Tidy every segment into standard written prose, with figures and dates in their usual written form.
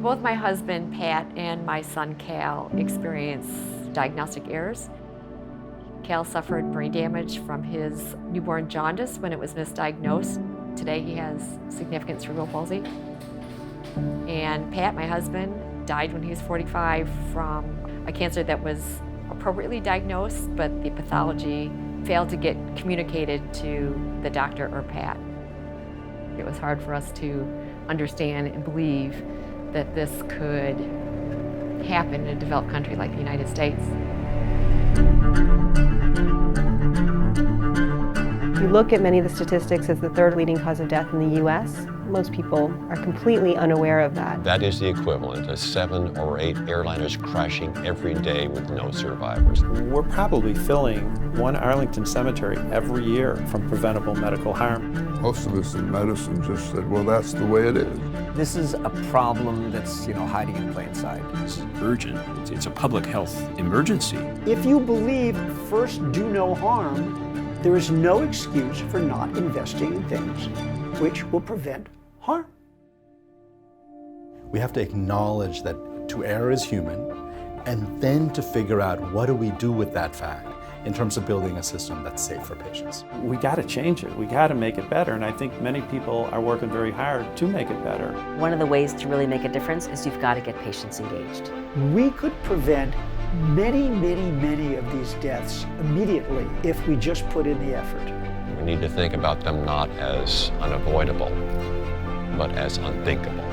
Both my husband, Pat, and my son, Cal, experienced diagnostic errors. Cal suffered brain damage from his newborn jaundice when it was misdiagnosed. Today he has significant cerebral palsy. And Pat, my husband, died when he was 45 from a cancer that was appropriately diagnosed, but the pathology failed to get communicated to the doctor or Pat. It was hard for us to understand and believe that this could happen in a developed country like the United States. If you look at many of the statistics as the third leading cause of death in the U.S., most people are completely unaware of that. That is the equivalent of 7 or 8 airliners crashing every day with no survivors. We're probably filling one Arlington cemetery every year from preventable medical harm. Most of us in medicine just said, well, that's the way it is. This is a problem that's, hiding in plain sight. This is urgent. It's a public health emergency. If you believe first do no harm, there is no excuse for not investing in things which will prevent harm. We have to acknowledge that to err is human, and then to figure out what do we do with that fact in terms of building a system that's safe for patients. We got to change it. We got to make it better, and I think many people are working very hard to make it better. One of the ways to really make a difference is you've got to get patients engaged. We could prevent many, many, many of these deaths immediately if we just put in the effort. We need to think about them not as unavoidable, but as unthinkable.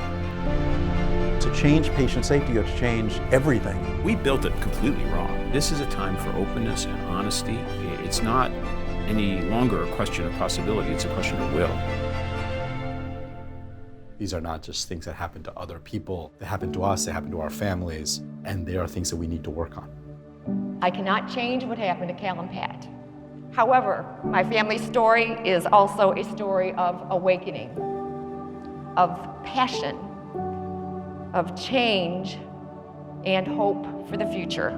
To change patient safety, you have to change everything. We built it completely wrong. This is a time for openness and honesty. It's not any longer a question of possibility, it's a question of will. These are not just things that happen to other people. They happen to us, they happen to our families, and they are things that we need to work on. I cannot change what happened to Cal and Pat. However, my family's story is also a story of awakening, of passion, of change, and hope for the future.